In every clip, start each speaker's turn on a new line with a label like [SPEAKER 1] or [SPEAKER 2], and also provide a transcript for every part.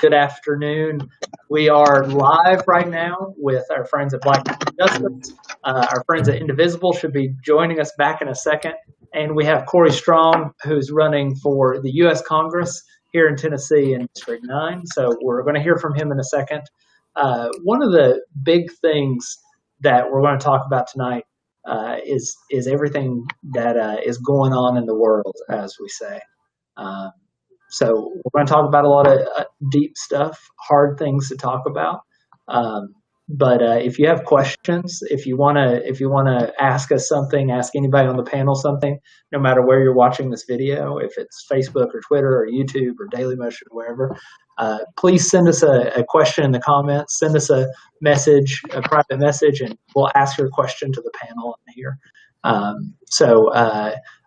[SPEAKER 1] Good afternoon. We are live right now with our friends at Black Justice. Our friends at Indivisible should be joining us back in a second. And we have Corey Strong, who's running for the U.S. Congress here in Tennessee in District 9. So we're going to hear from him in a second. One of the big things that we're going to talk about tonight is everything that is going on in the world, as we say. So we're going to talk about a lot of deep stuff, hard things to talk about. But if you have questions, if you want to ask us something, ask anybody on the panel something, no matter where you're watching this video, if it's Facebook or Twitter or YouTube or Daily Motion or wherever, please send us a question in the comments. Send us a message, a private message, and we'll ask your question to the panel here. So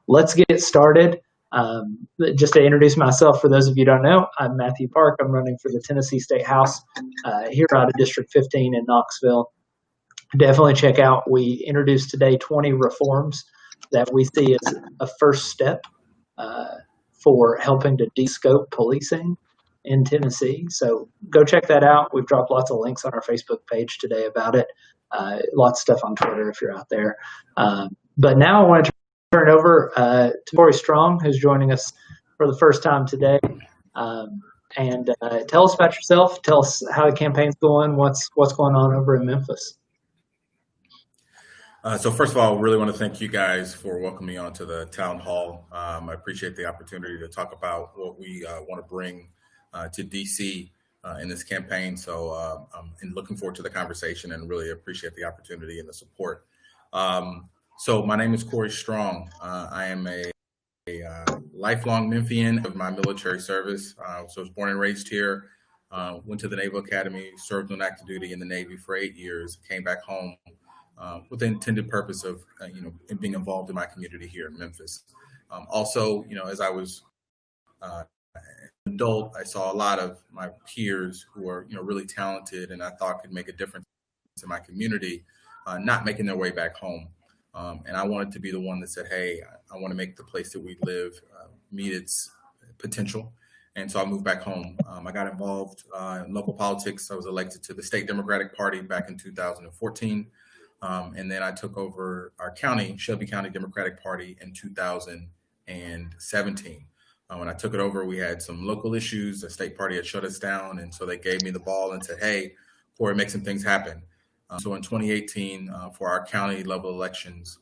[SPEAKER 1] let's get started. Just to introduce myself, for those of you who don't know, I'm Matthew Park. I'm running for the Tennessee State House here out of District 15 in Knoxville. Definitely check out, we introduced today 20 reforms that we see as a first step for helping to de-scope policing in Tennessee. So go check that out. We've dropped lots of links on our Facebook page today about it. Lots of stuff on Twitter if you're out there. But now I want to turn it over to Corey Strong, who's joining us for the first time today. And tell us about yourself. Tell us how the campaign's going. What's going on over in Memphis.
[SPEAKER 2] So first of all, I really want to thank you guys for welcoming me onto the town hall. I appreciate the opportunity to talk about what we want to bring to DC in this campaign. So I'm looking forward to the conversation and really appreciate the opportunity and the support. So my name is Corey Strong. I am a lifelong Memphian of my military service. So I was born and raised here, went to the Naval Academy, served on active duty in the Navy for 8 years, came back home with the intended purpose of, being involved in my community here in Memphis. Also, as I was an adult, I saw a lot of my peers who are, really talented and I thought could make a difference in my community, not making their way back home. And I wanted to be the one that said, hey, I want to make the place that we live meet its potential. And so I moved back home. I got involved in local politics. I was elected to the State Democratic Party back in 2014. And then I took over our county, Shelby County Democratic Party, in 2017. When I took it over, we had some local issues. The state party had shut us down. And so they gave me the ball and said, hey, Corey, make some things happen. So in 2018, for our county level elections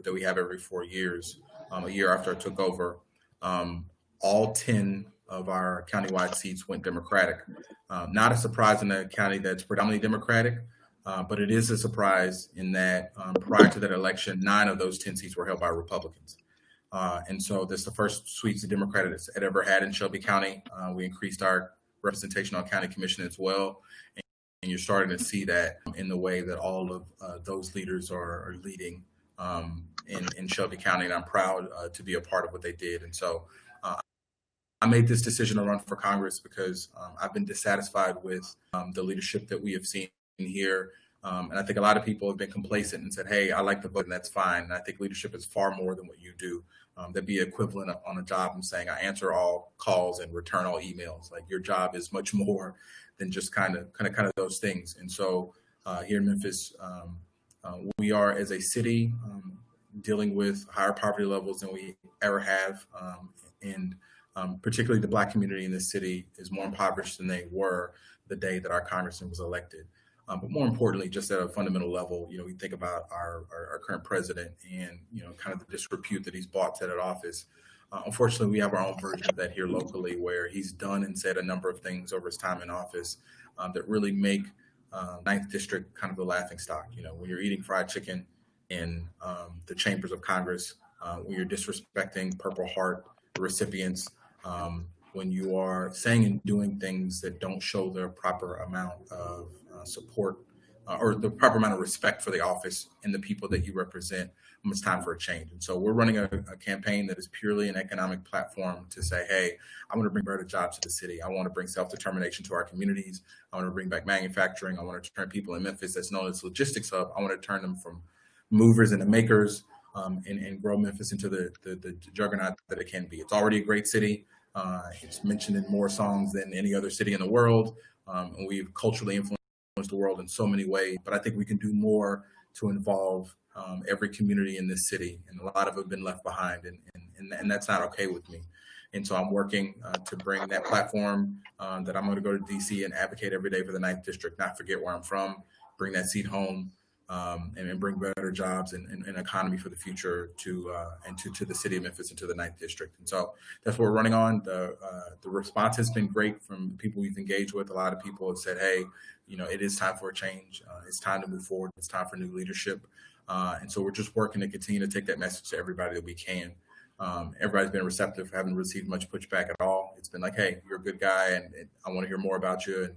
[SPEAKER 2] that we have every 4 years, a year after I took over, all 10 of our countywide seats went Democratic. Not a surprise in a county that's predominantly Democratic, but it is a surprise in that prior to that election, 9 of those 10 seats were held by Republicans. And so this is the first sweeps the Democrats had ever had in Shelby County. We increased our representation on county commission as well. And you're starting to see that in the way that all of those leaders are leading in Shelby County. And I'm proud to be a part of what they did. And so I made this decision to run for Congress because I've been dissatisfied with the leadership that we have seen here. And I think a lot of people have been complacent and said, hey, I like the vote and that's fine. And I think leadership is far more than what you do. That'd be equivalent on a job and saying I answer all calls and return all emails. Like your job is much more than just kind of those things. And so here in Memphis, we are as a city dealing with higher poverty levels than we ever have. And particularly the Black community in this city is more impoverished than they were the day that our congressman was elected. But more importantly, just at a fundamental level, we think about our current president and, kind of the disrepute that he's brought to that office. Unfortunately, we have our own version of that here locally, where he's done and said a number of things over his time in office that really make 9th District kind of the laughingstock. When you're eating fried chicken in the chambers of Congress, when you're disrespecting Purple Heart recipients, when you are saying and doing things that don't show the proper amount of support or the proper amount of respect for the office and the people that you represent, it's time for a change. And so we're running a campaign that is purely an economic platform to say, hey, I want to bring better jobs to the city. I want to bring self-determination to our communities. I want to bring back manufacturing. I want to turn people in Memphis that's known as logistics hub. I want to turn them from movers into makers and grow Memphis into the juggernaut that it can be. It's already a great city. It's mentioned in more songs than any other city in the world. And we've culturally influenced the world in so many ways. But I think we can do more to involve every community in this city. And a lot of them have been left behind. And that's not okay with me. And so I'm working to bring that platform that I'm going to go to DC and advocate every day for the 9th District, not forget where I'm from, bring that seat home, and bring better jobs and economy for the future to the city of Memphis and to the 9th District. And so that's what we're running on. The response has been great from the people we've engaged with. A lot of people have said, hey, it is time for a change. It's time to move forward. It's time for new leadership. And so we're just working to continue to take that message to everybody that we can. Everybody's been receptive, haven't received much pushback at all. It's been like, hey, you're a good guy, and I want to hear more about you.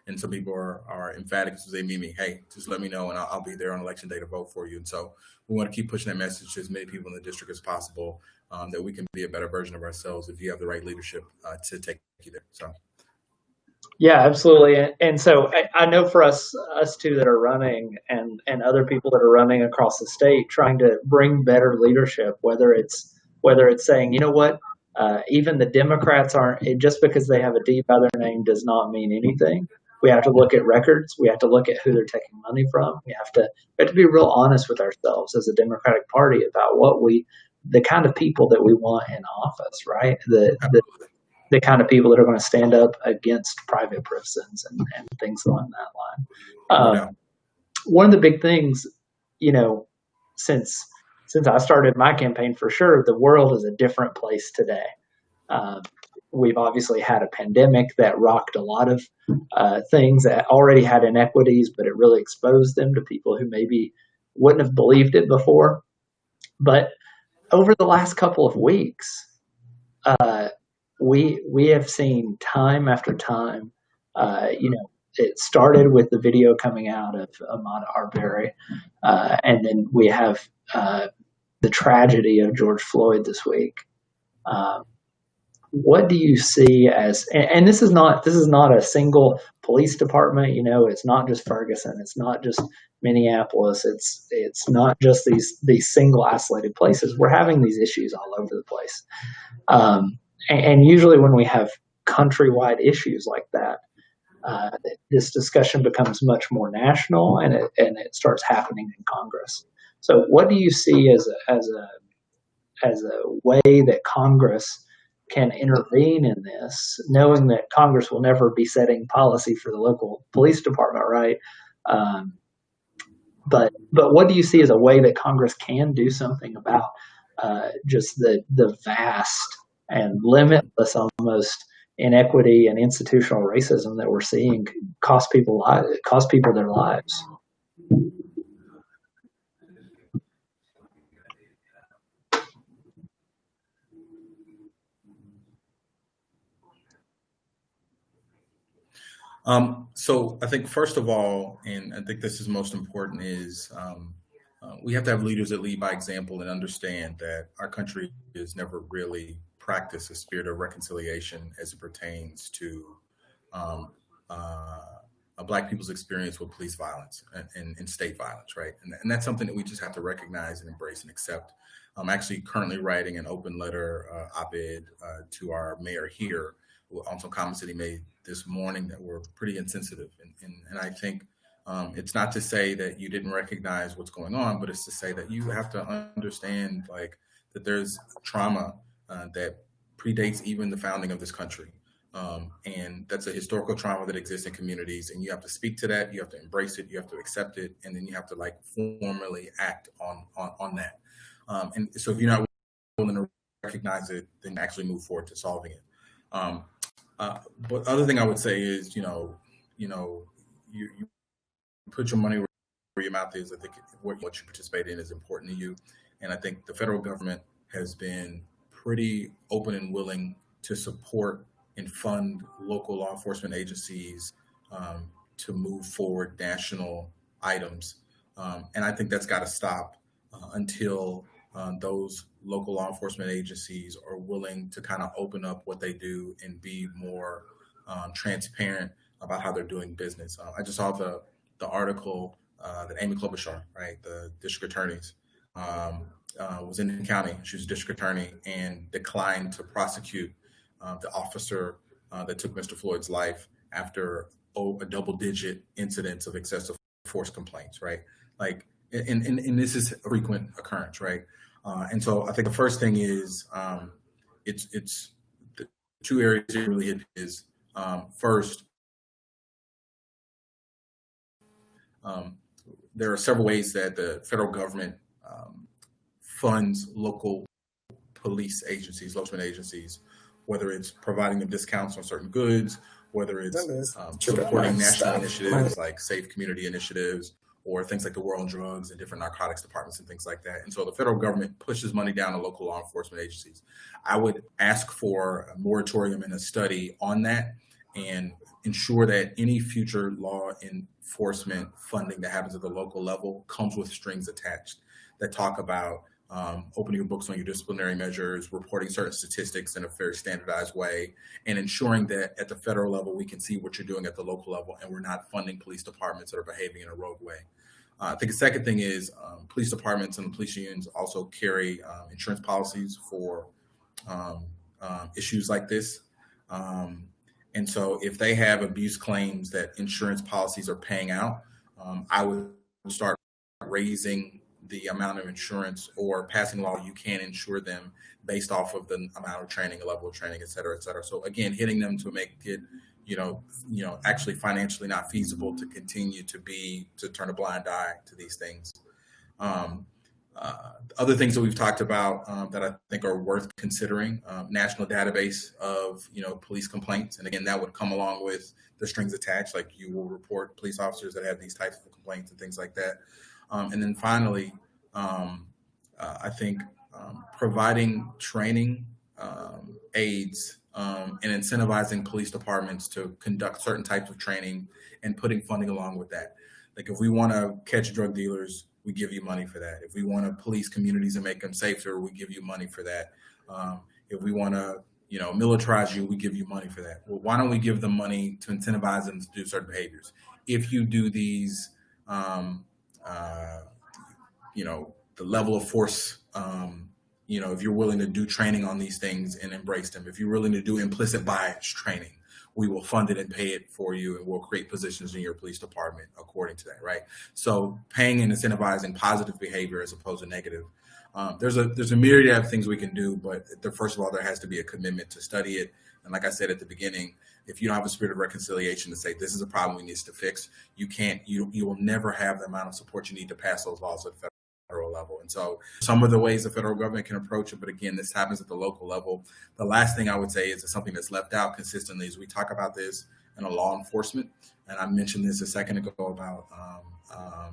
[SPEAKER 2] And some people are emphatic as they meet me. Hey, just let me know, and I'll be there on election day to vote for you. And so we want to keep pushing that message to as many people in the district as possible, that we can be a better version of ourselves if you have the right leadership to take you there. So.
[SPEAKER 1] Yeah, absolutely. And so I know for us two that are running and other people that are running across the state, trying to bring better leadership, whether it's saying, you know what, even the Democrats aren't, just because they have a D by their name does not mean anything. We have to look at records. We have to look at who they're taking money from. We have to be real honest with ourselves as a Democratic Party about the kind of people that we want in office, right? The kind of people that are going to stand up against private prisons and things along that line. One of the big things, since I started my campaign, for sure, the world is a different place today. We've obviously had a pandemic that rocked a lot of things that already had inequities, but it really exposed them to people who maybe wouldn't have believed it before. But over the last couple of weeks, we have seen time after time, it started with the video coming out of Ahmaud Arbery, and then we have the tragedy of George Floyd this week. What do you see as, and this is not a single police department, it's not just Ferguson, it's not just Minneapolis, it's not just these single isolated places. We're having these issues all over the place. And usually when we have countrywide issues like that, this discussion becomes much more national, and it starts happening in Congress. So what do you see as a way that Congress can intervene in this, knowing that Congress will never be setting policy for the local police department, right? But what do you see as a way that Congress can do something about just the vast and limitless almost inequity and institutional racism that we're seeing cost people their lives?
[SPEAKER 2] So I think first of all, and I think this is most important, is we have to have leaders that lead by example and understand that our country has never really practiced a spirit of reconciliation as it pertains to Black people's experience with police violence and state violence, right? And that's something that we just have to recognize and embrace and accept. I'm actually currently writing an open letter op-ed to our mayor here on some comments that he made this morning that were pretty insensitive. And I think it's not to say that you didn't recognize what's going on, but it's to say that you have to understand that there's trauma that predates even the founding of this country. And that's a historical trauma that exists in communities, and you have to speak to that, you have to embrace it, you have to accept it, and then you have to formally act on that. And so if you're not willing to recognize it, then actually move forward to solving it. But other thing I would say is, you put your money where your mouth is. I think what you participate in is important to you. And I think the federal government has been pretty open and willing to support and fund local law enforcement agencies to move forward national items. And I think that's got to stop until those local law enforcement agencies are willing to kind of open up what they do and be more transparent about how they're doing business. I just saw the article that Amy Klobuchar, right, the district attorneys, was in the county. She was a district attorney and declined to prosecute the officer that took Mr. Floyd's life after a double-digit incidence of excessive force complaints, right? Like, and this is a frequent occurrence, right? And so I think the first thing is it's the two areas it really hit is first. There are several ways that the federal government funds local police agencies, local agencies, whether it's providing them discounts on certain goods, whether it's supporting national initiatives like safe community initiatives, or things like the War on Drugs and different narcotics departments and things like that. And so the federal government pushes money down to local law enforcement agencies. I would ask for a moratorium and a study on that and ensure that any future law enforcement funding that happens at the local level comes with strings attached that talk about opening your books on your disciplinary measures, reporting certain statistics in a very standardized way, and ensuring that at the federal level, we can see what you're doing at the local level, and we're not funding police departments that are behaving in a rogue way. I think the second thing is police departments and police unions also carry insurance policies for issues like this. And so if they have abuse claims that insurance policies are paying out, I would start raising the amount of insurance or passing law you can insure them based off of the amount of training, level of training, et cetera, et cetera. So again, hitting them to make it, actually financially not feasible to continue to turn a blind eye to these things. Other things that we've talked about that I think are worth considering, national database of, police complaints. And again, that would come along with the strings attached, like you will report police officers that have these types of complaints and things like that. And then finally, I think providing training aids and incentivizing police departments to conduct certain types of training and putting funding along with that. Like if we want to catch drug dealers, we give you money for that. If we want to police communities and make them safer, we give you money for that. If we want to, militarize you, we give you money for that. Well, why don't we give them money to incentivize them to do certain behaviors? If you do these, the level of force, if you're willing to do training on these things and embrace them, if you're willing to do implicit bias training, we will fund it and pay it for you, and we'll create positions in your police department according to that, right? So paying and incentivizing positive behavior as opposed to negative. There's a myriad of things we can do, but first of all, there has to be a commitment to study it. And like I said at the beginning, if you don't have a spirit of reconciliation to say this is a problem we need to fix, you will never have the amount of support you need to pass those laws at the federal level. And so some of the ways the federal government can approach it, but again, this happens at the local level. The last thing I would say is something that's left out consistently is we talk about this in a law enforcement. And I mentioned this a second ago about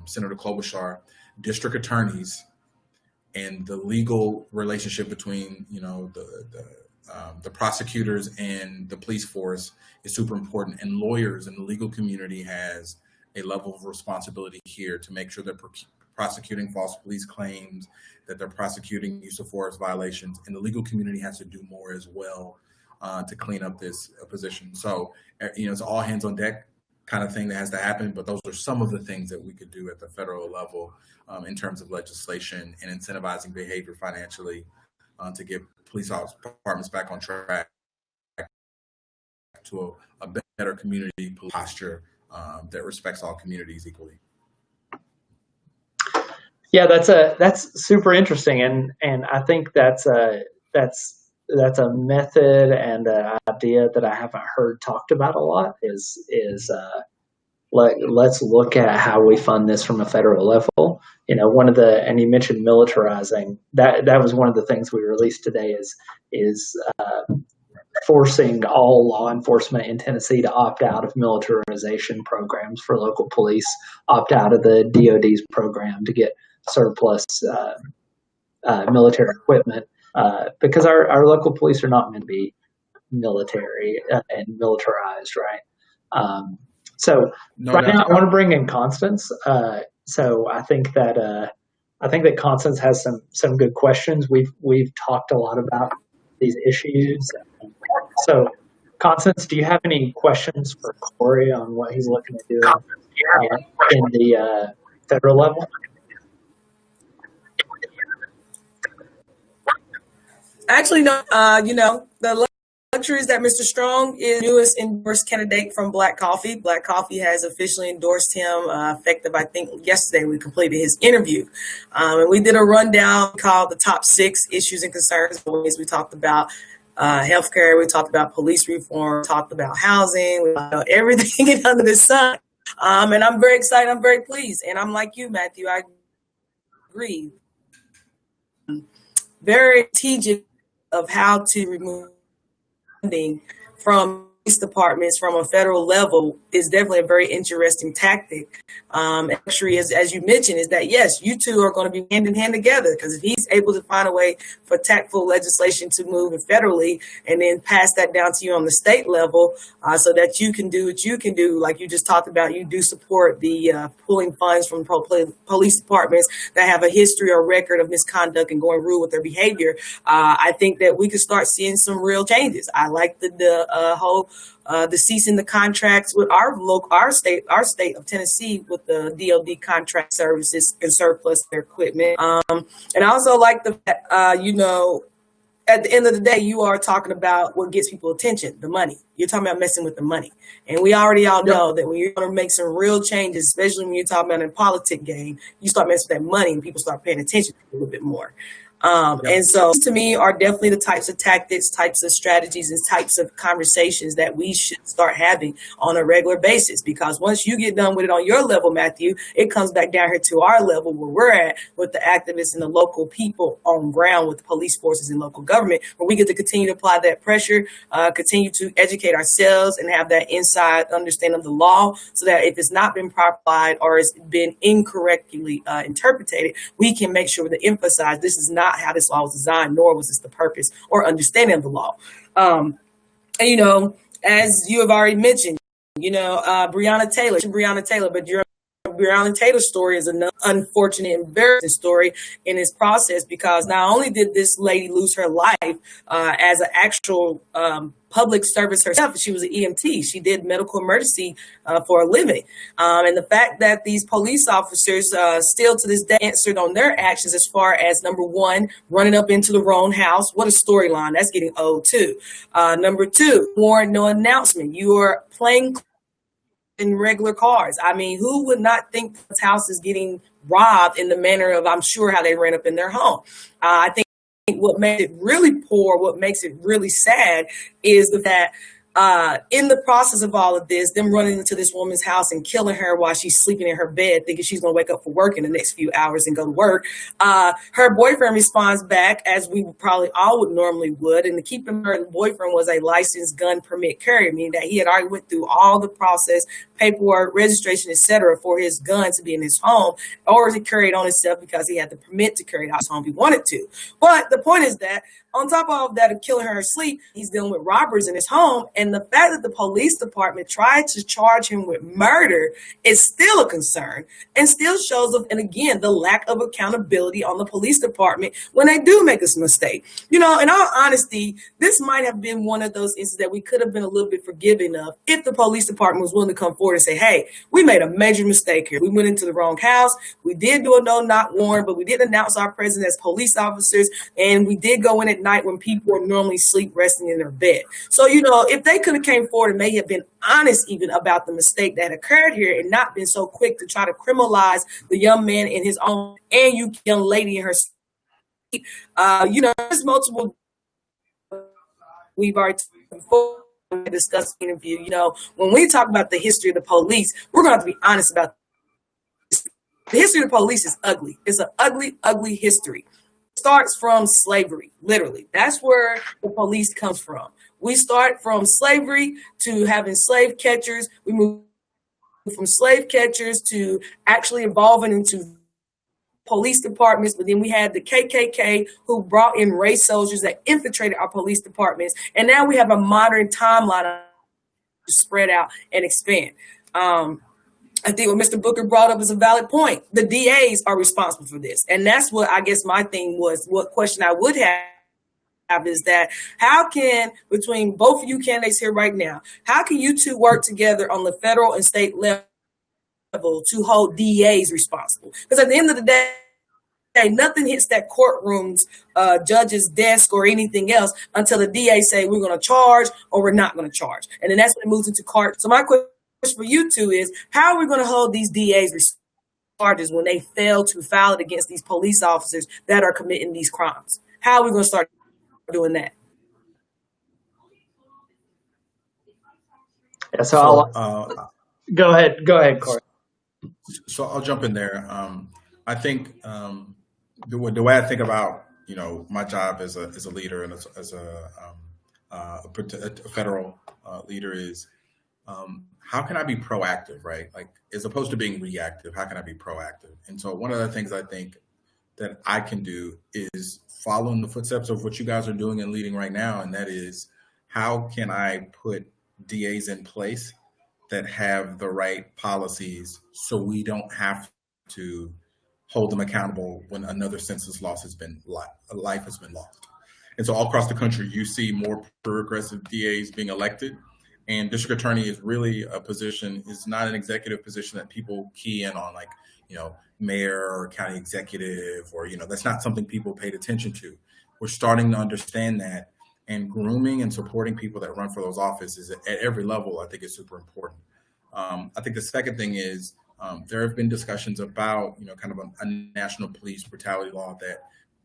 [SPEAKER 2] Senator Klobuchar, district attorneys, and the legal relationship between, the prosecutors and the police force is super important. And lawyers and the legal community has a level of responsibility here to make sure they're prosecuting false police claims, that they're prosecuting use of force violations, and the legal community has to do more as well to clean up this position. So, it's all hands on deck kind of thing that has to happen, but those are some of the things that we could do at the federal level in terms of legislation and incentivizing behavior financially to get police departments back on track to a better community posture that respects all communities equally.
[SPEAKER 1] Yeah, that's super interesting, and I think that's a method and an idea that I haven't heard talked about a lot. Let's look at how we fund this from a federal level. And you mentioned militarizing. That was one of the things we released today is forcing all law enforcement in Tennessee to opt out of militarization programs for local police, opt out of the DoD's program to get surplus military equipment, because our local police are not meant to be military and militarized, right? So right now I want to bring in Constance. So I think that Constance has some good questions. We've talked a lot about these issues. So Constance, do you have any questions for Corey on what he's looking to do in the federal level?
[SPEAKER 3] Actually, no. The luxury is that Mr. Strong is the newest endorsed candidate from Black Coffee. Black Coffee has officially endorsed him, effective, I think, yesterday we completed his interview. And we did a rundown called the top 6 issues and concerns. We talked about healthcare, we talked about police reform, talked about housing, we talked about everything under the sun. And I'm very excited, I'm very pleased. And I'm like you, Matthew, I agree. Very strategic of how to remove funding from police departments from a federal level is definitely a very interesting tactic. Actually, as you mentioned, is that yes, you two are going to be hand in hand together, because if he's able to find a way for tactful legislation to move federally and then pass that down to you on the state level, so that you can do what you can do, like you just talked about, you do support the pulling funds from police departments that have a history or record of misconduct and going rude with their behavior. I think that we could start seeing some real changes. I like the whole the ceasing the contracts with our state of Tennessee with the DoD contract services and surplus their equipment. And I also like the fact, at the end of the day, you are talking about what gets people attention, the money. You're talking about messing with the money. And we already all know that when you're going to make some real changes, especially when you're talking about a politic game, you start messing with that money and people start paying attention a little bit more. And so to me are definitely the types of tactics, types of strategies, and types of conversations that we should start having on a regular basis. Because once you get done with it on your level, Matthew, it comes back down here to our level where we're at with the activists and the local people on ground with the police forces and local government, where we get to continue to apply that pressure, continue to educate ourselves and have that inside understanding of the law, so that if it's not been properly applied or it's been incorrectly interpreted, we can make sure to emphasize this is not how this law was designed, nor was this the purpose or understanding of the law. And, as you have already mentioned, Breonna Taylor, but your Breonna Taylor's story is an unfortunate, embarrassing story in this process, because not only did this lady lose her life as an actual public service herself, she was an EMT. She did medical emergency for a living. And the fact that these police officers still to this day answered on their actions as far as, number one, running up into the wrong house. What a storyline. That's getting old too. Number two, warrant, no announcement. You are playing in regular cars. I mean, who would not think this house is getting robbed in the manner of, I'm sure, how they ran up in their home? I think what makes it really poor, what makes it really sad, is that in the process of all of this, them running into this woman's house and killing her while she's sleeping in her bed, thinking she's going to wake up for work in the next few hours and go to work. Her boyfriend responds back, as we probably all would normally would. And to keep in mind, her boyfriend was a licensed gun permit carrier, meaning that he had already went through all the process, paperwork, registration, etc., for his gun to be in his home, or to carry it on himself because he had the permit to carry it out his home if he wanted to. But the point is that on top of all that, of killing her asleep, he's dealing with robbers in his home. And the fact that the police department tried to charge him with murder is still a concern, and still shows up, and again, the lack of accountability on the police department when they do make this mistake. In all honesty, this might have been one of those instances that we could have been a little bit forgiving of if the police department was willing to come forward and say, hey, we made a major mistake here. We went into the wrong house. We did do a no-knock warrant, but we didn't announce our presence as police officers, and we did go in at night when people are normally sleep resting in their bed. So, if they could have came forward and may have been honest even about the mistake that occurred here, and not been so quick to try to criminalize the young man in his own and you young lady in her sleep. There's multiple, we've already before discussed the interview. When we talk about the history of the police, we're going to have to be honest about this. The history of the police is ugly. It's an ugly, ugly history. Starts from slavery, literally. That's where the police comes from. We start from slavery to having slave catchers. We move from slave catchers to actually evolving into police departments, but then we had the KKK who brought in race soldiers that infiltrated our police departments. And now we have a modern timeline to spread out and expand. I think what Mr. Booker brought up is a valid point. The DAs are responsible for this. And that's what I guess my thing was, what question I would have is that how can, between both of you candidates here right now, how can you two work together on the federal and state level to hold DAs responsible? Because at the end of the day, day, nothing hits that courtroom's judge's desk or anything else until the DA say we're going to charge or we're not going to charge. And then that's when it moves into court. So my question for you two is, how are we going to hold these DAs charges when they fail to file it against these police officers that are committing these crimes? How are we going to start doing that?
[SPEAKER 1] Yeah, go ahead, Corey.
[SPEAKER 2] So I'll jump in there. I think the way I think about my job as a leader and as a federal leader is how can I be proactive, right? Like as opposed to being reactive, how can I be proactive? And so one of the things I think that I can do is follow in the footsteps of what you guys are doing and leading right now, and that is how can I put DAs in place that have the right policies so we don't have to hold them accountable when another senseless life has been lost. And so all across the country, you see more progressive DAs being elected, and district attorney is really a position, is not an executive position that people key in on, like, mayor or county executive, or, that's not something people paid attention to. We're starting to understand that. And grooming and supporting people that run for those offices at every level, I think, is super important. I think the second thing is there have been discussions about, kind of a national police brutality law that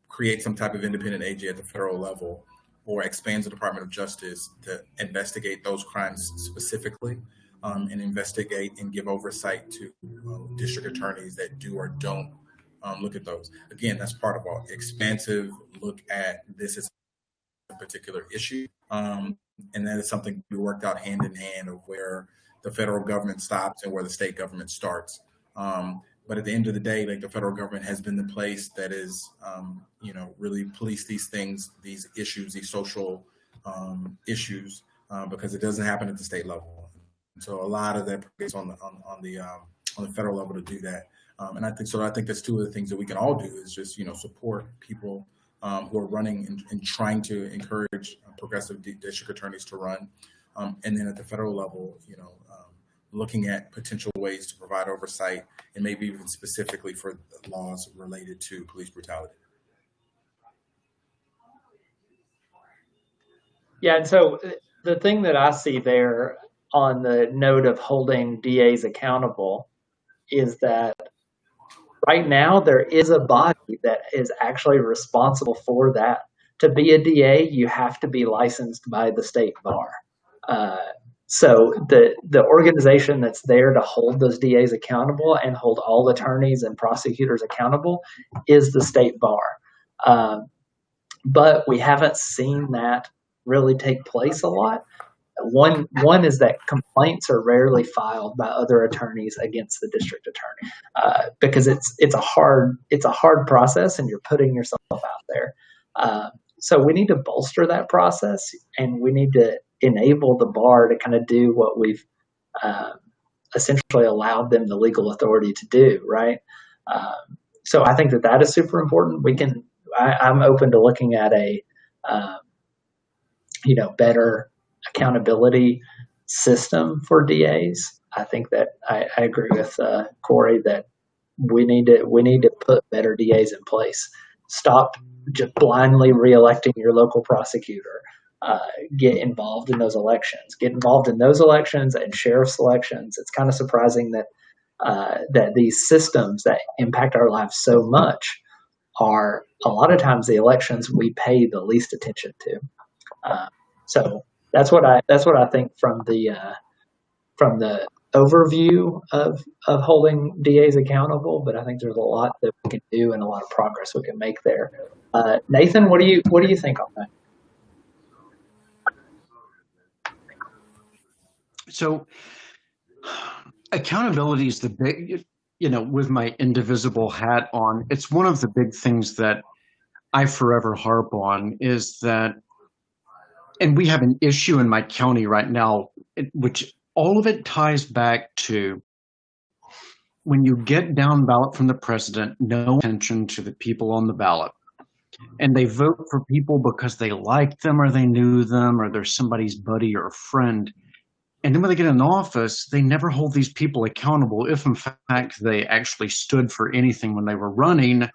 [SPEAKER 2] creates some type of independent AG at the federal level, or expands the Department of Justice to investigate those crimes specifically, and investigate and give oversight to district attorneys that do or don't look at those. Again, that's part of our expansive look at this as particular issue, and that is something we worked out hand in hand of where the federal government stops and where the state government starts. But at the end of the day, like, the federal government has been the place that is, really police these things, these issues, these social issues, because it doesn't happen at the state level. And so a lot of that is on the federal level to do that. And I think that's two of the things that we can all do is just support people who are running and trying to encourage progressive district attorneys to run. And then at the federal level, looking at potential ways to provide oversight, and maybe even specifically for laws related to police brutality.
[SPEAKER 1] Yeah, and so the thing that I see there on the note of holding DAs accountable is that right now, there is a body that is actually responsible for that. To be a DA, you have to be licensed by the state bar. So the organization that's there to hold those DAs accountable and hold all attorneys and prosecutors accountable is the state bar. But we haven't seen that really take place a lot. One is that complaints are rarely filed by other attorneys against the district attorney, because it's a hard process and you're putting yourself out there. So we need to bolster that process, and we need to enable the bar to kind of do what we've essentially allowed them the legal authority to do, right? So I think that is super important. I'm open to looking at a better accountability system for DAs. I think that I agree with Corey that we need to put better DAs in place. Stop just blindly reelecting your local prosecutor. Get involved in those elections. Get involved in those elections and sheriff's elections. It's kind of surprising that these systems that impact our lives so much are a lot of times the elections we pay the least attention to. So that's what I think from the overview of holding DAs accountable. But I think there's a lot that we can do and a lot of progress we can make there. Nathan, what do you think on that?
[SPEAKER 4] So accountability is the big, with my indivisible hat on, it's one of the big things that I forever harp on is that, and we have an issue in my county right now, which all of it ties back to when you get down ballot from the president, no attention to the people on the ballot. And they vote for people because they like them or they knew them or they're somebody's buddy or friend. And then when they get in office, they never hold these people accountable if, in fact, they actually stood for anything when they were running.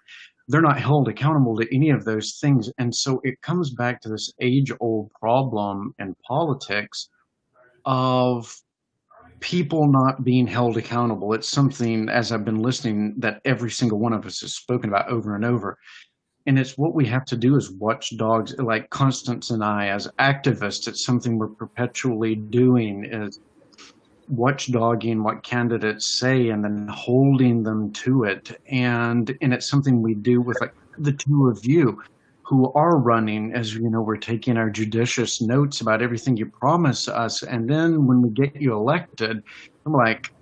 [SPEAKER 4] they're not held accountable to any of those things. And so it comes back to this age-old problem in politics of people not being held accountable. It's something, as I've been listening, that every single one of us has spoken about over and over. And it's what we have to do as watchdogs, like Constance and I, as activists. It's something we're perpetually doing, is watchdogging what candidates say and then holding them to it. And it's something we do with, like, the two of you who are running. As you know, we're taking our judicious notes about everything you promise us. And then when we get you elected, I'm like,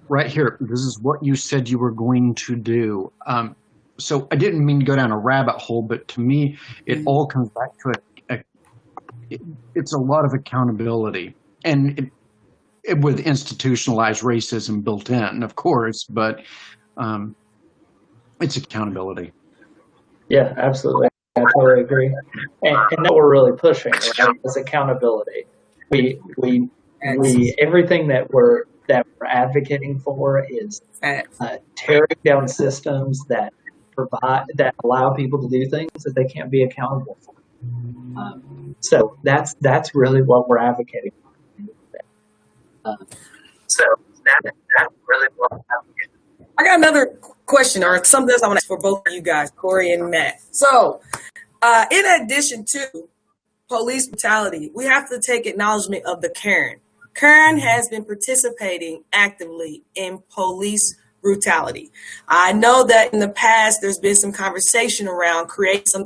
[SPEAKER 4] right here, this is what you said you were going to do. So I didn't mean to go down a rabbit hole, but to me, it all comes back to it's a lot of accountability, and with institutionalized racism built in, of course, but it's accountability.
[SPEAKER 1] Yeah, absolutely. I totally agree. And that we're really pushing, right, is accountability. We everything that we're advocating for is tearing down systems that allow people to do things that they can't be accountable for. So that's really what we're advocating.
[SPEAKER 3] I got another question, or something else I want to ask for both of you guys, Corey and Matt. So, in addition to police brutality, we have to take acknowledgement of the Karen. Karen has been participating actively in police brutality. I know that in the past there's been some conversation around creating some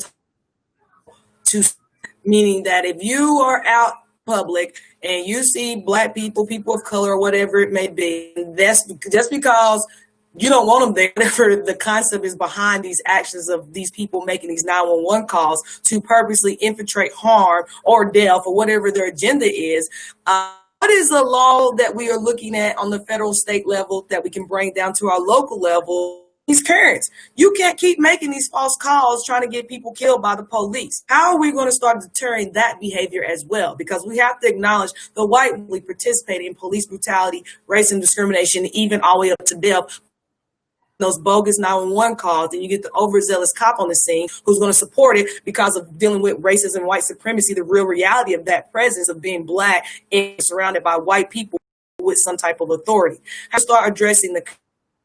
[SPEAKER 3] meaning that if you are out public and you see Black people, people of color, or whatever it may be, that's just because you don't want them there. Whatever the concept is behind these actions of these people making these 911 calls to purposely infiltrate harm or death or whatever their agenda is. What is the law that we are looking at on the federal, state level that we can bring down to our local level? These currents, you can't keep making these false calls trying to get people killed by the police. How are we going to start deterring that behavior as well? Because we have to acknowledge the white people participating in police brutality, racism, discrimination, even all the way up to death. Those bogus 911 calls, and you get the overzealous cop on the scene who's going to support it because of dealing with racism, white supremacy, the real reality of that presence of being Black and surrounded by white people with some type of authority. How to start addressing the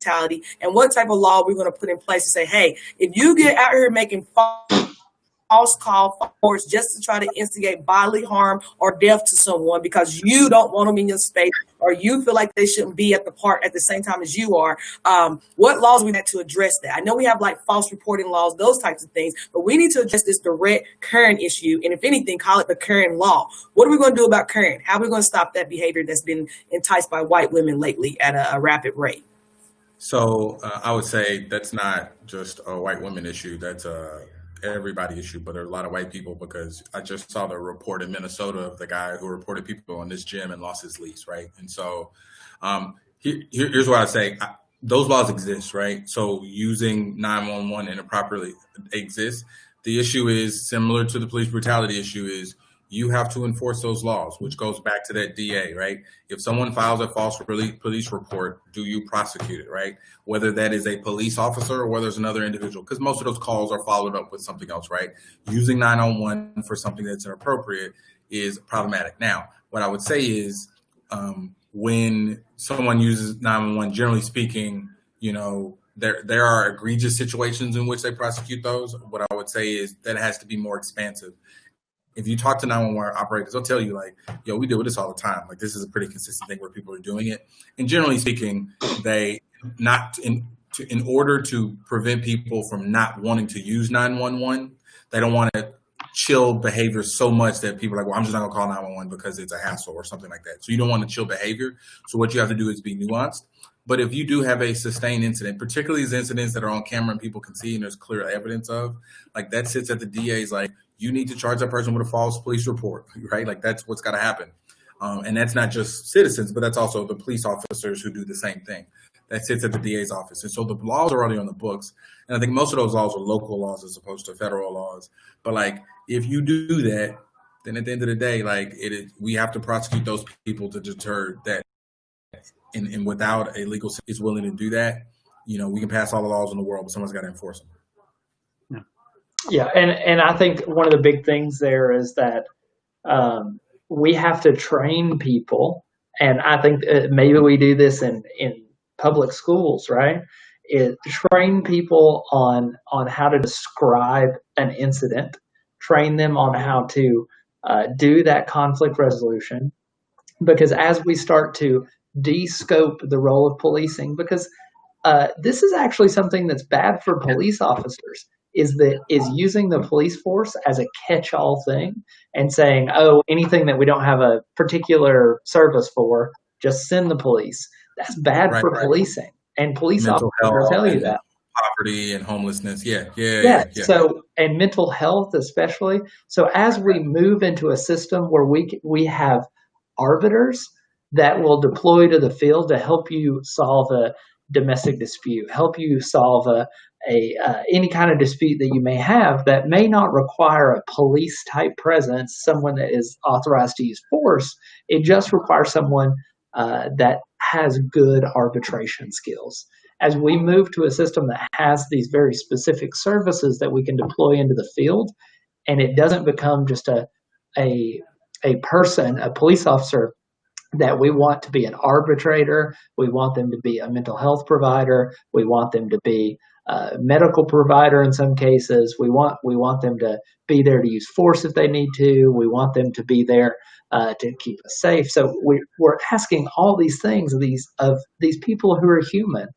[SPEAKER 3] mentality, and what type of law we're going to put in place to say, hey, if you get out here making false call forwards just to try to instigate bodily harm or death to someone because you don't want them in your space or you feel like they shouldn't be at the park at the same time as you are, what laws we need to address that? I know we have like false reporting laws, those types of things, but we need to address this direct current issue, and if anything, call it the current law. What are we going to do about current? How are we going to stop that behavior that's been enticed by white women lately at a rapid rate?
[SPEAKER 2] So I would say that's not just a white woman issue. That's a everybody issue, but there are a lot of white people, because I just saw the report in Minnesota of the guy who reported people in this gym and lost his lease, right? And so here's what I say. Those laws exist, right? So using 911 improperly exists. The issue is similar to the police brutality issue is you have to enforce those laws, which goes back to that DA, right? If someone files a false police report, do you prosecute it, right? Whether that is a police officer or whether it's another individual, because most of those calls are followed up with something else, right? Using 911 for something that's inappropriate is problematic. Now, what I would say is when someone uses 911, generally speaking, you know, there are egregious situations in which they prosecute those. What I would say is that it has to be more expansive. If you talk to 911 operators, they'll tell you like, yo, we deal with this all the time. Like, this is a pretty consistent thing where people are doing it. And generally speaking, they not in order to prevent people from not wanting to use 911, they don't want to chill behavior so much that people are like, well, I'm just not gonna call 911 because it's a hassle or something like that. So you don't want to chill behavior. So what you have to do is be nuanced. But if you do have a sustained incident, particularly these incidents that are on camera and people can see and there's clear evidence of, like that sits at the DA's like, you need to charge that person with a false police report, right? Like that's what's got to happen. And that's not just citizens, but that's also the police officers who do the same thing. That sits at the DA's office. And so the laws are already on the books. And I think most of those laws are local laws as opposed to federal laws. But like, if you do that, then at the end of the day, like we have to prosecute those people to deter that. And without a legal system is willing to do that, you know, we can pass all the laws in the world, but someone's got to enforce them.
[SPEAKER 1] Yeah, and I think one of the big things there is that we have to train people, and I think maybe we do this in public schools, right? Train people on how to describe an incident, train them on how to do that conflict resolution, because as we start to de-scope the role of policing, because this is actually something that's bad for police officers, is using the police force as a catch-all thing and saying, oh, anything that we don't have a particular service for, just send the police. That's bad
[SPEAKER 2] Right,
[SPEAKER 1] for
[SPEAKER 2] right.
[SPEAKER 1] policing, and police
[SPEAKER 2] Mental
[SPEAKER 1] officers will
[SPEAKER 2] health
[SPEAKER 1] tell you
[SPEAKER 2] and
[SPEAKER 1] that.
[SPEAKER 2] poverty and homelessness. Yeah.
[SPEAKER 1] So, and mental health especially. So as we move into a system where we have arbiters that will deploy to the field to help you solve a domestic dispute, help you solve any kind of dispute that you may have that may not require a police type presence, someone that is authorized to use force. It just requires someone that has good arbitration skills. As we move to a system that has these very specific services that we can deploy into the field, and it doesn't become just a person, a police officer that we want to be an arbitrator, we want them to be a mental health provider, we want them to be a medical provider in some cases, we want them to be there to use force if they need to, we want them to be there to keep us safe. So we're asking all these things of these people who are human,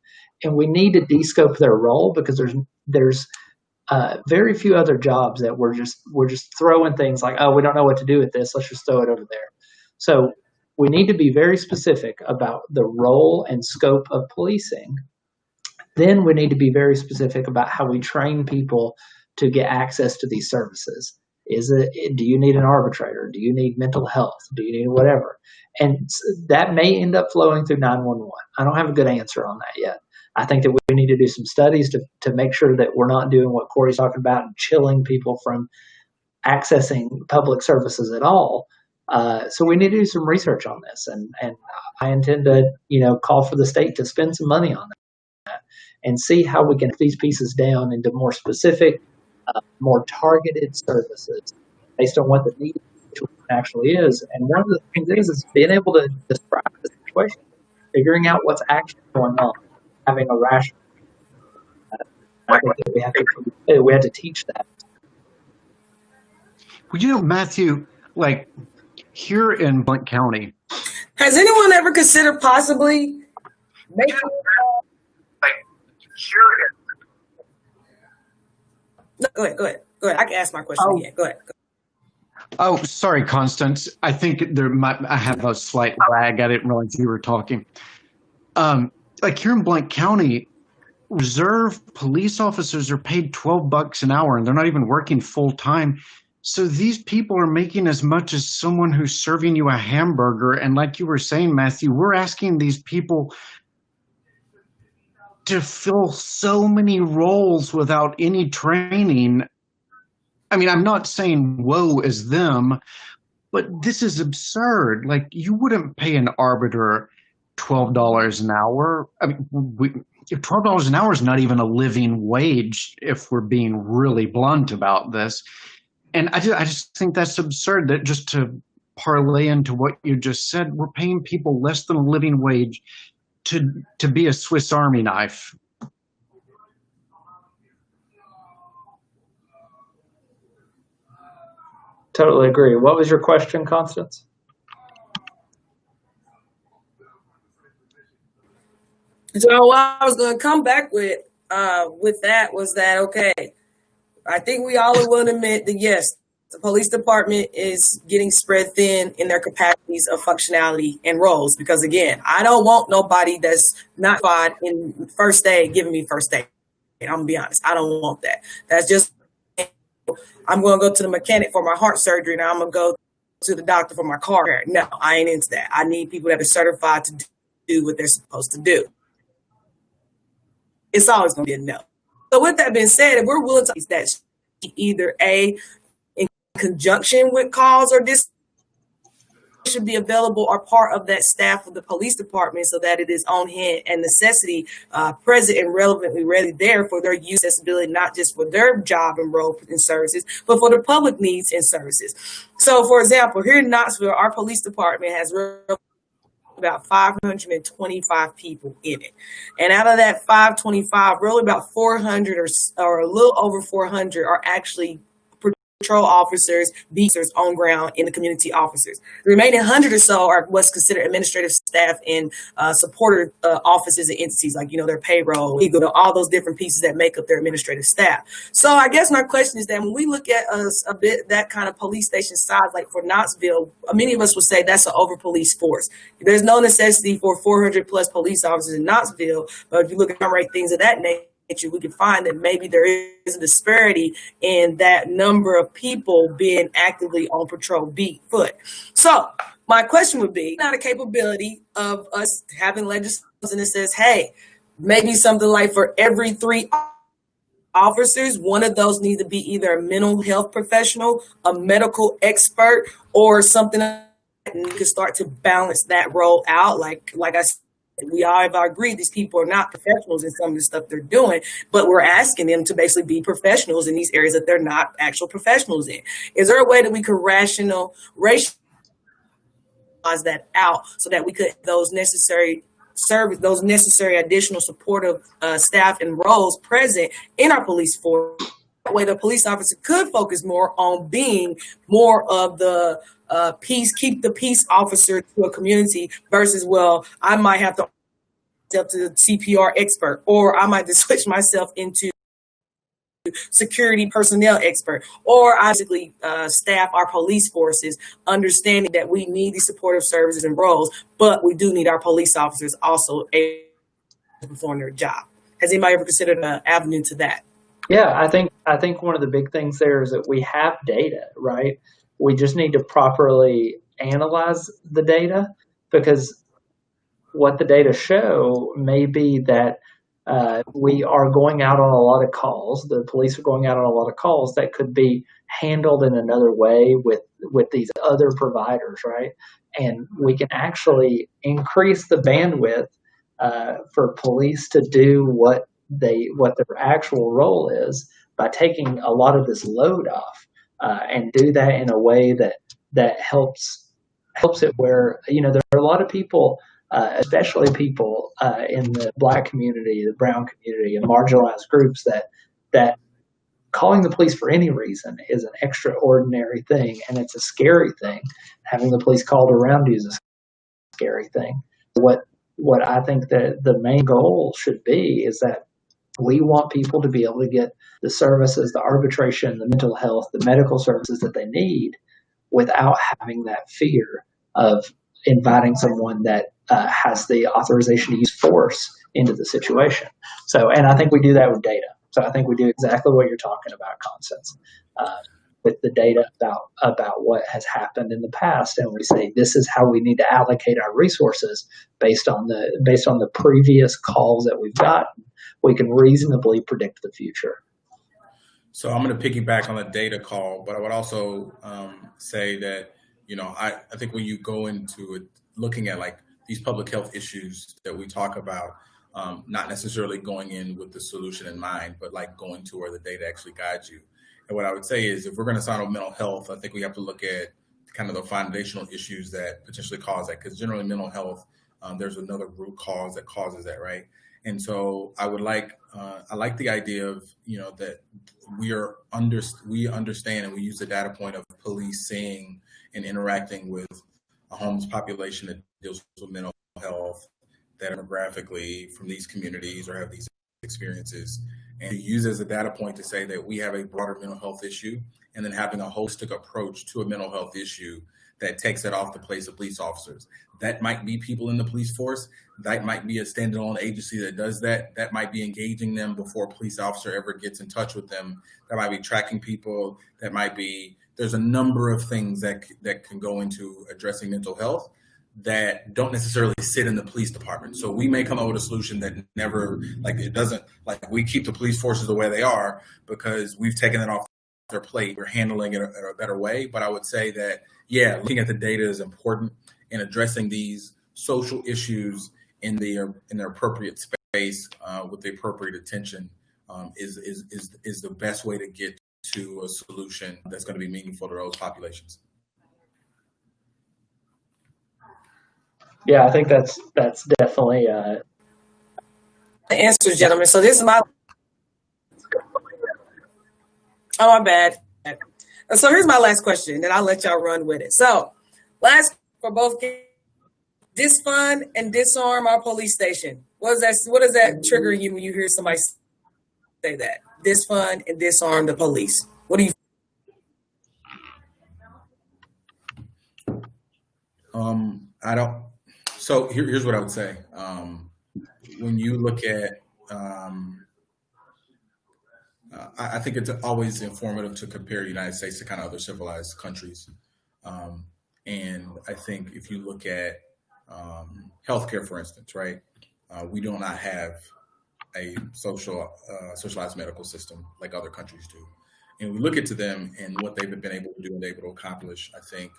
[SPEAKER 1] and we need to de-scope their role, because there's very few other jobs that we're just throwing things like, oh, we don't know what to do with this, let's just throw it over there. So we need to be very specific about the role and scope of policing. Then we need to be very specific about how we train people to get access to these services. Do you need an arbitrator? Do you need mental health? Do you need whatever? And that may end up flowing through 911. I don't have a good answer on that yet. I think that we need to do some studies to make sure that we're not doing what Corey's talking about and chilling people from accessing public services at all. So we need to do some research on this, and I intend to call for the state to spend some money on that and see how we can get these pieces down into more specific, more targeted services based on what the need actually is. And one of the things is being able to describe the situation, figuring out what's actually going on, having a rational. I think that we have to teach that.
[SPEAKER 4] Well, Matthew, like here in Blount County,
[SPEAKER 3] has anyone ever considered possibly making Go ahead. I can ask my question again. Go ahead.
[SPEAKER 4] Oh, sorry, Constance. I think I have a slight lag. I didn't realize you were talking. Like here in Blount County, reserve police officers are paid $12 an hour, and they're not even working full time. So these people are making as much as someone who's serving you a hamburger. And like you were saying, Matthew, we're asking these people to fill so many roles without any training. I mean, I'm not saying woe is them, but this is absurd. Like, you wouldn't pay an arbiter $12 an hour. I mean, $12 an hour is not even a living wage if we're being really blunt about this. And I just think that's absurd, that just to parlay into what you just said, we're paying people less than a living wage to be a Swiss Army knife.
[SPEAKER 1] Totally agree. What was your question, Constance?
[SPEAKER 3] So what I was going to come back with that was that, okay, I think we all will admit that, yes, the police department is getting spread thin in their capacities of functionality and roles. Because, again, I don't want nobody that's not qualified in first aid giving me first aid. I'm going to be honest. I don't want that. That's just, I'm going to go to the mechanic for my heart surgery. Now I'm going to go to the doctor for my car. No, I ain't into that. I need people that are certified to do what they're supposed to do. It's always going to be a no. So with that being said, if we're willing to use that either in conjunction with calls or this, should be available are part of that staff of the police department so that it is on hand and necessity present and relevantly ready there for their use accessibility, not just for their job and role in services, but for the public needs and services. So, for example, here in Knoxville, our police department has about 525 people in it. And out of that 525, really about 400 or a little over 400 are actually patrol officers, beaters on ground in the community officers. The remaining 100 or so are what's considered administrative staff in supporter offices and entities, like, their payroll, legal, all those different pieces that make up their administrative staff. So I guess my question is that when we look at a bit that kind of police station size, like for Knoxville, many of us would say that's an over-police force. There's no necessity for 400 plus police officers in Knoxville, but if you look at things of that nature, we can find that maybe there is a disparity in that number of people being actively on patrol beat foot. So my question would be, not a capability of us having legislation that says, hey, maybe something like for every 3 officers, one of those needs to be either a mental health professional, a medical expert, or something that you can start to balance that role out. Like I said, we all have agreed these people are not professionals in some of the stuff they're doing, but we're asking them to basically be professionals in these areas that they're not actual professionals in. Is there a way that we could rationalize that out so that we could those necessary additional supportive staff and roles present in our police force? That way the police officer could focus more on being more of the keep the peace officer to a community versus, well, I might have to up to the CPR expert, or I might just switch myself into security personnel expert, or I basically staff our police forces, understanding that we need these supportive services and roles, but we do need our police officers also able to perform their job. Has anybody ever considered an avenue to that?
[SPEAKER 1] Yeah, I think one of the big things there is that we have data, right? We just need to properly analyze the data, because what the data show may be that we are going out on a lot of calls. The police are going out on a lot of calls that could be handled in another way with these other providers, right? And we can actually increase the bandwidth for police to do what their actual role is by taking a lot of this load off, and do that in a way that helps it where, there are a lot of people, especially people in the Black community, the brown community, and marginalized groups that calling the police for any reason is an extraordinary thing, and it's a scary thing. Having the police called around you is a scary thing. What I think that the main goal should be is that we want people to be able to get the services, the arbitration, the mental health, the medical services that they need without having that fear of inviting someone that has the authorization to use force into the situation. So, and I think we do that with data. So I think we do exactly what you're talking about, Constance, with the data about what has happened in the past, and we say this is how we need to allocate our resources based on the previous calls that we've gotten. We can reasonably predict the future.
[SPEAKER 2] So I'm going to piggyback on the data call, but I would also say that, I think when you go into it, looking at like these public health issues that we talk about, not necessarily going in with the solution in mind, but like going to where the data actually guides you. And what I would say is, if we're going to sign on mental health, I think we have to look at kind of the foundational issues that potentially cause that, because generally mental health, there's another root cause that causes that, right? And so I like the idea of, that we understand and we use the data point of police seeing and interacting with a homeless population that deals with mental health, that demographically from these communities or have these experiences, and use as a data point to say that we have a broader mental health issue, and then having a holistic approach to a mental health issue that takes it off the place of police officers. That might be people in the police force. That might be a standalone agency that does that. That might be engaging them before a police officer ever gets in touch with them. That might be tracking people. That might be, there's a number of things that can go into addressing mental health that don't necessarily sit in the police department. So we may come up with a solution that never, we keep the police forces the way they are because we've taken it off their plate. We're handling it in a better way. But I would say that, yeah, looking at the data is important, and addressing these social issues in their appropriate space with the appropriate attention is the best way to get to a solution that's going to be meaningful to those populations.
[SPEAKER 1] Yeah, I think that's definitely
[SPEAKER 3] the answer, gentlemen. So this is my my bad. So here's my last question, and I'll let y'all run with it. So last for both, disfund and disarm our police station. What does that trigger you when you hear somebody say that? Disfund and disarm the police. What do you?
[SPEAKER 2] I don't. So here's what I would say. When you look at, I think it's always informative to compare the United States to kind of other civilized countries. And I think if you look at healthcare, for instance, right, we do not have a socialized medical system like other countries do. And we look into them and what they've been able to do and able to accomplish, I think,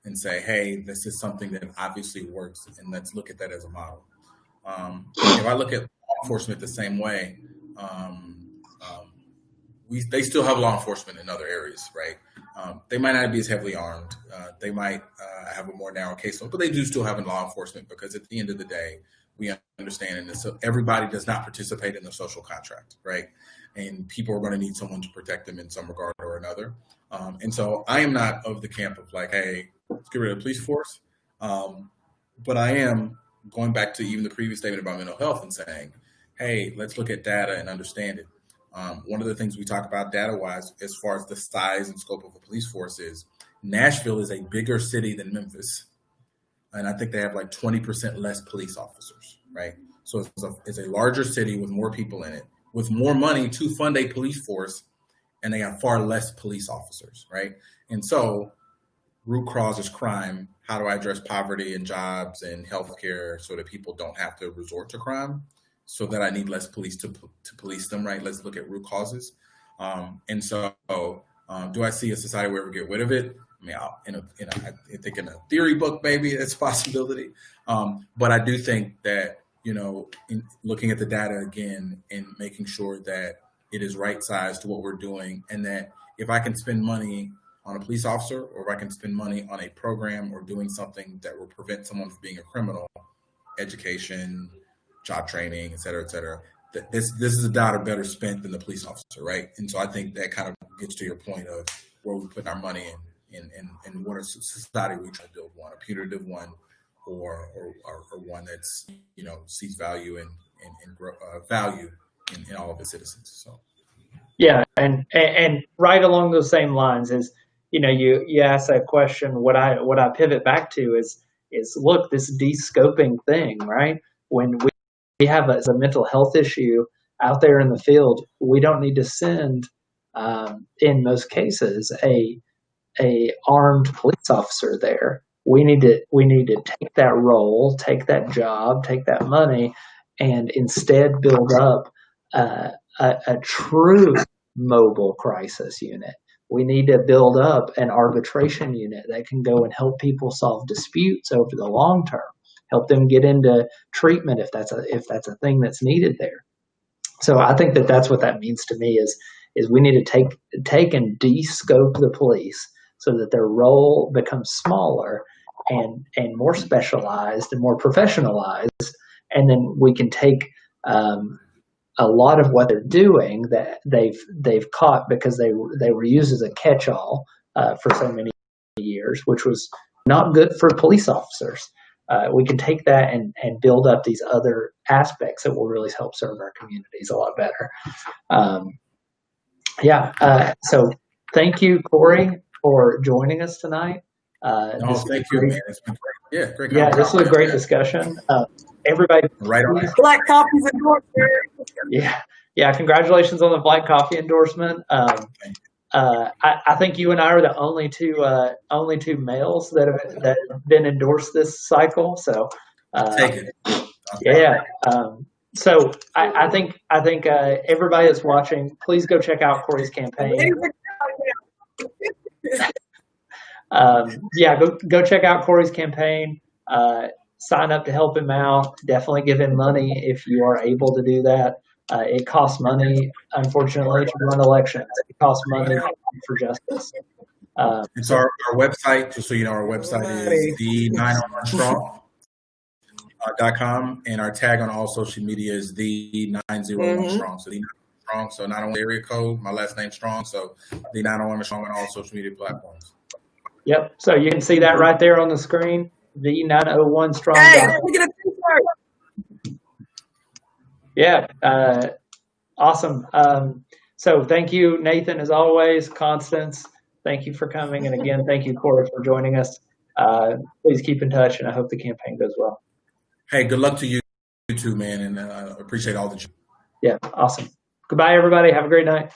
[SPEAKER 2] and say, hey, this is something that obviously works, and let's look at that as a model. If I look at law enforcement the same way, they still have law enforcement in other areas, right? They might not be as heavily armed. They might have a more narrow caseload, but they do still have law enforcement because at the end of the day, we understand in this. So everybody does not participate in the social contract, right? And people are going to need someone to protect them in some regard or another. And so I am not of the camp of like, hey, let's get rid of the police force. But I am going back to even the previous statement about mental health and saying, hey, let's look at data and understand it. One of the things we talk about data-wise, as far as the size and scope of a police force is, Nashville is a bigger city than Memphis. And I think they have like 20% less police officers, right? So it's a larger city with more people in it, with more money to fund a police force, and they have far less police officers, right? And so root causes crime. How do I address poverty and jobs and healthcare so that people don't have to resort to crime? So that I need less police to police them, right? Let's look at root causes. And so do I see a society where we get rid of it? I mean, I think in a theory book, maybe that's a possibility. But I do think that, in looking at the data again and making sure that it is right sized to what we're doing, and that if I can spend money on a police officer, or if I can spend money on a program or doing something that will prevent someone from being a criminal, education, job training, et cetera, that this is a dollar better spent than the police officer, right? And so I think that kind of gets to your point of where we put our money in and what a society we try to build, one, a punitive one, or one that's, sees value and value in all of its citizens. So
[SPEAKER 1] yeah, and right along those same lines is, you ask that question. What I pivot back to is look, this de-scoping thing, right? When we have a mental health issue out there in the field, we don't need to send, in most cases, a armed police officer there. We need to take that role, take that job, take that money, and instead build up a true mobile crisis unit. We need to build up an arbitration unit that can go and help people solve disputes over the long term, help them get into treatment if that's a thing that's needed there. So I think that's what that means to me is we need to take and de-scope the police so that their role becomes smaller and more specialized and more professionalized, and then we can take a lot of what they're doing that they've caught because they were used as a catch-all for so many years, which was not good for police officers. We can take that and build up these other aspects that will really help serve our communities a lot better. So thank you, Corey, for joining us tonight.
[SPEAKER 2] Thank you, man. It's been great. Yeah, great.
[SPEAKER 1] Yeah, this was a great discussion. Everybody,
[SPEAKER 2] right on.
[SPEAKER 3] Black Coffee's endorsement.
[SPEAKER 1] Yeah. Congratulations on the Black Coffee endorsement. I think you and I are the only two males that have been endorsed this cycle. So
[SPEAKER 2] take it.
[SPEAKER 1] Yeah. So I think everybody that's watching, please go check out Corey's campaign. Yeah, go check out Corey's campaign. Sign up to help him out. Definitely give him money if you are able to do that. It costs money, unfortunately, to run elections. It costs money to fight for justice.
[SPEAKER 2] And so our website, just so you know, our website is the901strong.com, and our tag on all social media is the901strong. So the 901 strong. So not only area code, my last name Strong. So the 901 strong on all social media platforms.
[SPEAKER 1] Yep. So you can see that right there on the screen. The 901 strong.
[SPEAKER 3] Hey, let me get a t-shirt.
[SPEAKER 1] Yeah. Awesome. So thank you, Nathan, as always. Constance, thank you for coming. And again, thank you, Corey, for joining us. Please keep in touch, and I hope the campaign goes well.
[SPEAKER 2] Hey, good luck to you too, man. And appreciate all that you.
[SPEAKER 1] Yeah. Awesome. Goodbye, everybody. Have a great night.